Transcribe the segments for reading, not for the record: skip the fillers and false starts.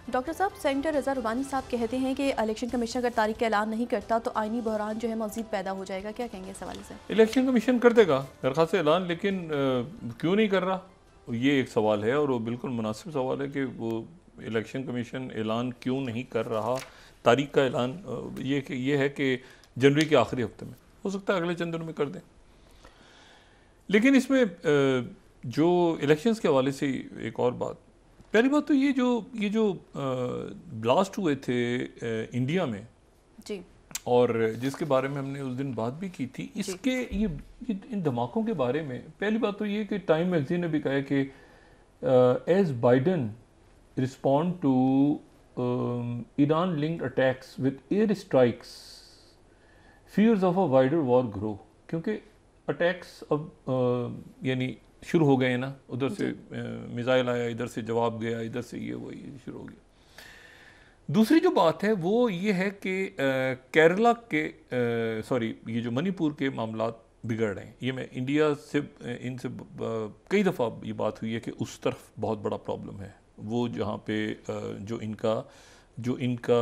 Doctor साहब, senator रज़ा रुबानी साहब कहते हैं कि इलेक्शन कमीशन अगर तारीख का ऐलान नहीं करता तो आइनी बहरान जो है मज़ीद पैदा हो जाएगा, क्या कहेंगे इस हवाले से? इलेक्शन कमीशन कर देगा मेरे ख्याल से ऐलान, लेकिन क्यों नहीं कर रहा, ये एक सवाल है और वो बिल्कुल मुनासिब सवाल है कि वो इलेक्शन कमीशन ऐलान क्यों नहीं कर रहा। तारीख का ऐलान ये है कि जनवरी के आखिरी हफ्ते में, हो सकता है अगले चंद दिनों में कर दें। लेकिन इसमें जो इलेक्शंस के हवाले से एक और बात, पहली बात तो ये जो ब्लास्ट हुए थे इंडिया में जी, और जिसके बारे में हमने उस दिन बात भी की थी, इसके ये इन धमाकों के बारे में पहली बात तो ये कि टाइम मैगजीन ने भी कहा है कि as Biden respond to Iran linked attacks with air strikes fears of a wider war grow, क्योंकि अटैक्स अब यानी शुरू हो गए हैं ना, उधर से मिसाइल आया, इधर से जवाब गया, इधर से ये शुरू हो गया। दूसरी जो बात है वो ये है कि केरला के ये जो मणिपुर के मामलात बिगड़ रहे हैं। ये मैं इंडिया से इनसे कई दफ़ा ये बात हुई है कि उस तरफ बहुत बड़ा प्रॉब्लम है, वो जहाँ पे जो इनका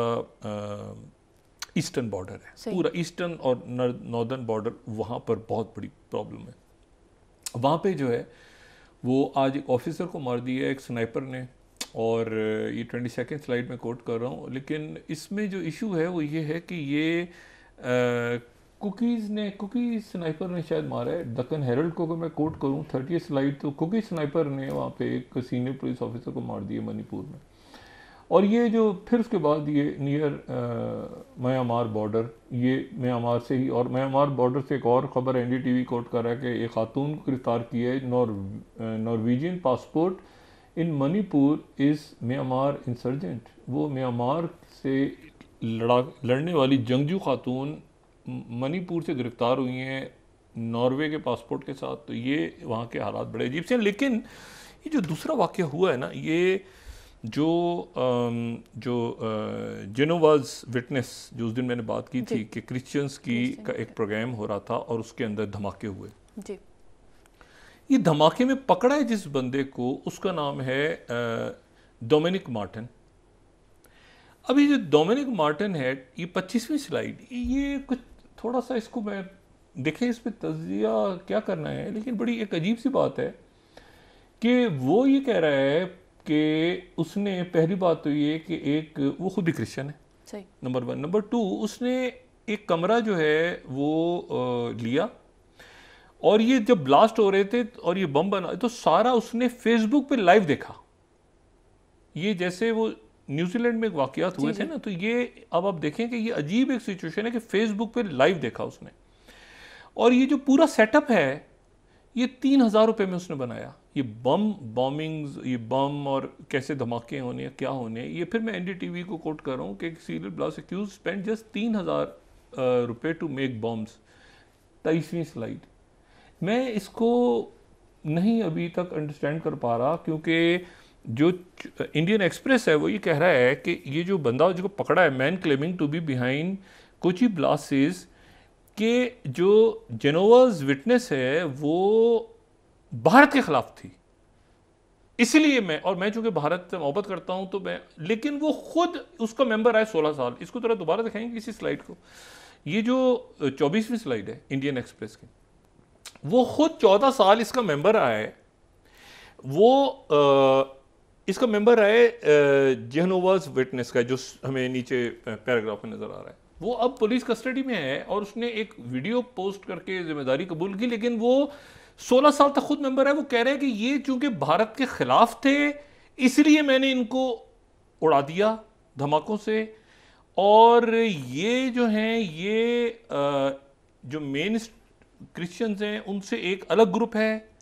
ईस्टर्न बॉर्डर है, पूरा ईस्टर्न और नॉर्दर्न बॉर्डर, वहाँ पर बहुत बड़ी प्रॉब्लम है। वहाँ पे जो है वो आज एक ऑफिसर को मार दिया एक स्नाइपर ने, और ये 22nd स्लाइड में कोट कर रहा हूँ। लेकिन इसमें जो इशू है वो ये है कि ये कुकी स्नाइपर ने शायद मारा है। दक्कन हेरल्ड को अगर मैं कोट करूँ 30 स्लाइड, तो कुकी स्नाइपर ने वहाँ पे एक सीनियर पुलिस ऑफिसर को मार दिया मणिपुर में। और ये जो फिर उसके बाद ये नियर म्यांमार बॉर्डर, ये म्यांमार से ही, और म्यांमार बॉर्डर से एक और ख़बर NDTV कोट कर रहा है कि एक खातून को गिरफ्तार किया है, Norwegian passport in Manipur is Myanmar insurgent. वो म्यांमार से लड़ने वाली जंगजू खातून मणिपुर से गिरफ्तार हुई हैं नॉर्वे के पासपोर्ट के साथ। तो ये वहाँ के हालात बड़े अजीब से हैं। लेकिन ये जो दूसरा वाक़या हुआ है ना, ये जो जेनोवाज विटनेस, जो उस दिन मैंने बात की थी कि क्रिश्चियंस का एक प्रोग्राम हो रहा था और उसके अंदर धमाके हुए जी। ये धमाके में पकड़ा है जिस बंदे को, उसका नाम है डोमिनिक मार्टिन। अभी जो डोमिनिक मार्टिन है, ये 25वीं स्लाइड, ये कुछ थोड़ा सा इसको मैं देखें, इस पर तजिया क्या करना है, लेकिन बड़ी एक अजीब सी बात है कि वो ये कह रहा है कि उसने, पहली बात तो ये कि एक वो खुद ही क्रिश्चियन है, नंबर 1। नंबर 2, उसने एक कमरा जो है वो लिया, और ये जब ब्लास्ट हो रहे थे और ये बम बना, तो सारा उसने फेसबुक पे लाइव देखा। ये जैसे वो न्यूजीलैंड में वाकयात हुए थे ना, तो ये अब आप देखें कि ये अजीब एक सिचुएशन है कि फेसबुक पे लाइव देखा उसने। और ये जो पूरा सेटअप है ये 3000 रुपये में उसने बनाया। ये बॉम्बिंग्स, ये बम और कैसे धमाके होने, क्या होने, ये फिर मैं NDTV को कोट कर रहा हूँ कि serial blast accused spend just 3000 रुपये टू मेक बॉम्ब्स। 23वीं स्लाइड, मैं इसको नहीं अभी तक अंडरस्टैंड कर पा रहा, क्योंकि जो इंडियन एक्सप्रेस है वो ये कह रहा है कि ये जो बंदा जिसको पकड़ा है, man claiming to be behind Kochi blast, कि जो जेनोवाज विटनेस है वो भारत के खिलाफ थी। इसलिए मैं चूंकि भारत से मोहब्बत करता हूं तो मैं, लेकिन वो खुद उसका मेंबर है 16 साल। इसको जरा दोबारा दिखाएंगे इसी स्लाइड को। ये जो 24वीं स्लाइड है इंडियन एक्सप्रेस की, वो खुद 14 साल इसका मेंबर आया है। वो इसका मेंबर है जेनोवाज विटनेस का, जो हमें नीचे पैराग्राफ में नजर आ रहा है। वो अब पुलिस कस्टडी में है और उसने एक वीडियो पोस्ट करके जिम्मेदारी कबूल की, लेकिन वो 16 साल तक खुद मेंबर है। वो कह रहे हैं कि ये चूंकि भारत के खिलाफ थे इसलिए मैंने इनको उड़ा दिया धमाकों से। और ये जो हैं, ये जो मेन क्रिश्चियंस हैं उनसे एक अलग ग्रुप है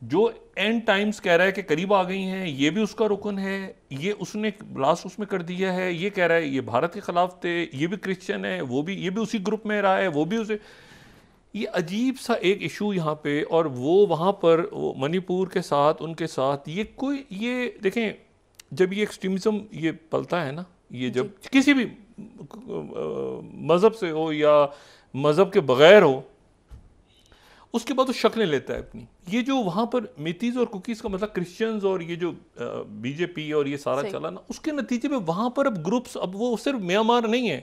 जो एंड टाइम्स कह रहा है कि करीब आ गई हैं, ये भी उसका रुकन है। ये उसने ब्लास्ट उसमें कर दिया है, ये कह रहा है ये भारत के खिलाफ थे, ये भी क्रिश्चियन है, वो भी, ये भी उसी ग्रुप में रहा है, वो भी उसे। ये अजीब सा एक इशू यहाँ पे। और वो वहाँ पर वो मणिपुर के साथ, उनके साथ ये कोई, ये देखें जब ये एक्सट्रीमिज्म ये पलता है ना, ये जब किसी भी मज़हब से हो या मज़हब के बग़ैर हो, उसके बाद वो शक्लें लेता है अपनी। ये जो वहाँ पर मितीज़ और कुकीज़ का मतलब क्रिश्चियंस और ये जो बीजेपी और ये सारा चला ना, उसके नतीजे में वहाँ पर अब ग्रुप्स, अब वो सिर्फ म्यांमार नहीं है,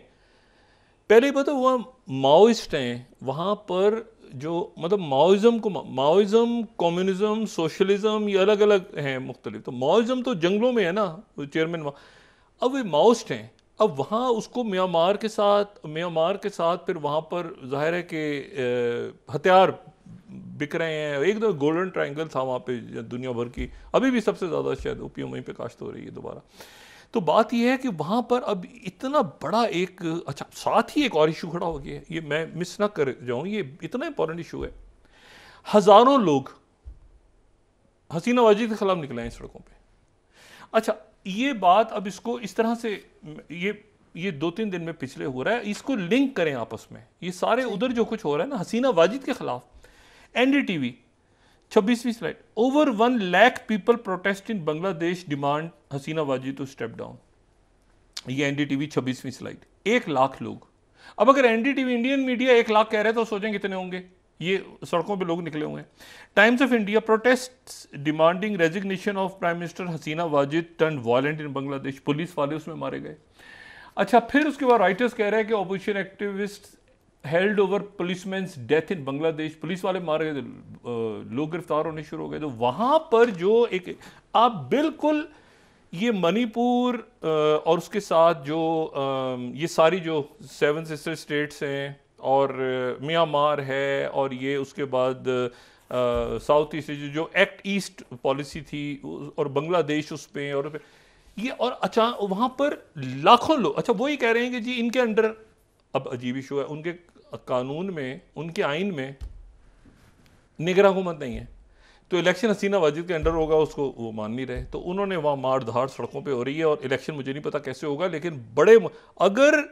पहले पता हुआ माओइस्ट हैं वहाँ पर, जो मतलब माओइज्म, कम्युनिज्म, सोशलिज्म, ये अलग अलग हैं मुख्तलिफ। तो माओइज्म तो जंगलों में है ना, चेयरमैन, अब वे माओइस्ट हैं। अब वहाँ उसको म्यांमार के साथ फिर वहाँ पर जाहिर है कि हथियार बिक रहे हैं। एक तो गोल्डन ट्रायंगल था वहाँ पे दुनिया भर की, अभी भी सबसे ज़्यादा शायद ओपियम वहीं पे काश्त हो रही है दोबारा। तो बात यह है कि वहाँ पर अब इतना बड़ा एक, अच्छा साथ ही एक और इशू खड़ा हो गया है, ये मैं मिस ना कर जाऊँ, ये इतना इंपॉर्टेंट इशू है। हज़ारों लोग हसीना वाजिद के खिलाफ निकले हैं सड़कों पे। अच्छा ये बात अब इसको इस तरह से ये 2-3 दिन में पिछले हो रहा है, इसको लिंक करें आपस में, ये सारे उधर जो कुछ हो रहा है ना हसीना वाजिद के खिलाफ। एनडीटीवी 26वीं slide, over 1 lakh people protest in Bangladesh demand Hasina Wajed to step down. ये एनडीटीवी 26वीं स्लाइड, 1 लाख लोग। अब अगर एनडीटीवी इंडियन मीडिया 1 लाख कह रहे हैं तो सोचें कितने होंगे, ये सड़कों पे लोग निकले हुए हैं। Times of India, protest demanding resignation of prime minister Hasina Wajid turn violent in Bangladesh, police वाले उसमें मारे गए। अच्छा फिर उसके बाद राइटर्स कह रहे हैं कि opposition activist held over policeman's death in Bangladesh, police वाले मारे गए, लोग गिरफ्तार होने शुरू हो गए। तो वहाँ पर जो एक आप बिल्कुल ये मणिपुर और उसके साथ जो ये सारी जो 7 सिस्टर स्टेट्स हैं और म्यांमार है और ये उसके बाद साउथ ईस्ट जो एक्ट ईस्ट पॉलिसी थी और बांग्लादेश उस पर और ये, और अच्छा वहाँ पर लाखों लोग, अच्छा वो ही कह रहे हैं कि जी इनके अंडर, अब अजीब इशू है, उनके कानून में, उनके आइन में निगरान हुकूमत नहीं है, तो इलेक्शन हसीना वाजिद के अंडर होगा, उसको वो मान नहीं रहे। तो उन्होंने वहाँ मार धाड़ सड़कों पे हो रही है और इलेक्शन मुझे नहीं पता कैसे होगा, लेकिन बड़े, अगर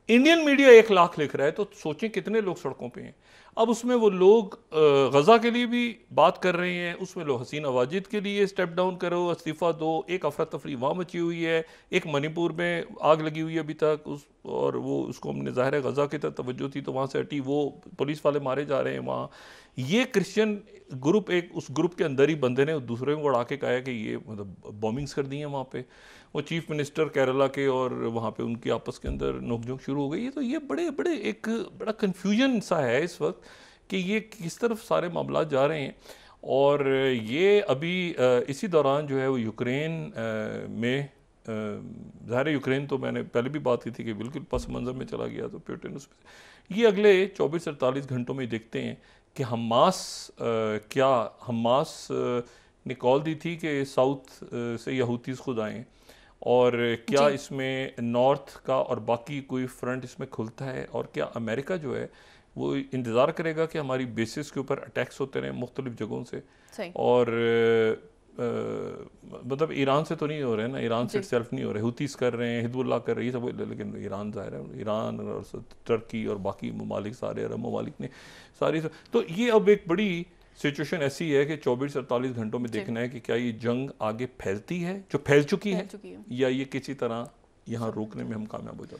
इंडियन मीडिया 1 लाख लिख रहा है तो सोचें कितने लोग सड़कों पे हैं। अब उसमें वो लोग गज़ा के लिए भी बात कर रहे हैं, उसमें लोग हसीना वाजिद के लिए स्टेप डाउन करो, इस्तीफ़ा दो, एक अफरा तफरी वहाँ मची हुई है, एक मणिपुर में आग लगी हुई है अभी तक और वो उसको हमने ज़ाहिर है गज़ा की तरफ तवज्जो थी तो वहाँ से हटी, वो पुलिस वाले मारे जा रहे हैं वहाँ। ये क्रिश्चियन ग्रुप, एक उस ग्रुप के अंदर ही बंदे ने दूसरे को उड़ा के कहा है कि ये मतलब बॉम्बिंग्स कर दी हैं वहाँ पे, वो चीफ मिनिस्टर केरला के, और वहाँ पे उनकी आपस के अंदर नोकझोंक शुरू हो गई है। तो ये बड़े एक बड़ा कन्फ्यूजन सा है इस वक्त कि ये किस तरफ सारे मामला जा रहे हैं। और ये अभी इसी दौरान जो है वो यूक्रेन में, ज़ाहिर है यूक्रेन तो मैंने पहले भी बात की थी कि बिल्कुल पस मंज़र में चला गया, तो पुतिन उसमें ये अगले 24-48 घंटों में देखते हैं कि हमास ने कॉल दी थी कि साउथ से यहूतीज़ खुद आएँ, और क्या इसमें नॉर्थ का और बाकी कोई फ्रंट इसमें खुलता है, और क्या अमेरिका जो है वो इंतज़ार करेगा कि हमारी बेसिस के ऊपर अटैक्स होते रहे मुख्तलिफ जगहों से, और मतलब ईरान से तो नहीं हो रहे हैं ना, ईरान से सेल्फ नहीं हो रहे, हुतीस कर रहे हैं, हिजबुल्लाह कर रही है सब, लेकिन ईरान ज़ाहिर है, ईरान और तुर्की और बाकी ममालिक, सारे अरब ममालिक ने सारी, तो ये अब एक बड़ी सिचुएशन ऐसी है कि 24-48 घंटों में देखना है कि क्या ये जंग आगे फैलती है जो फैल चुकी है या ये किसी तरह यहाँ रोकने में हम कामयाब हो जाते हैं।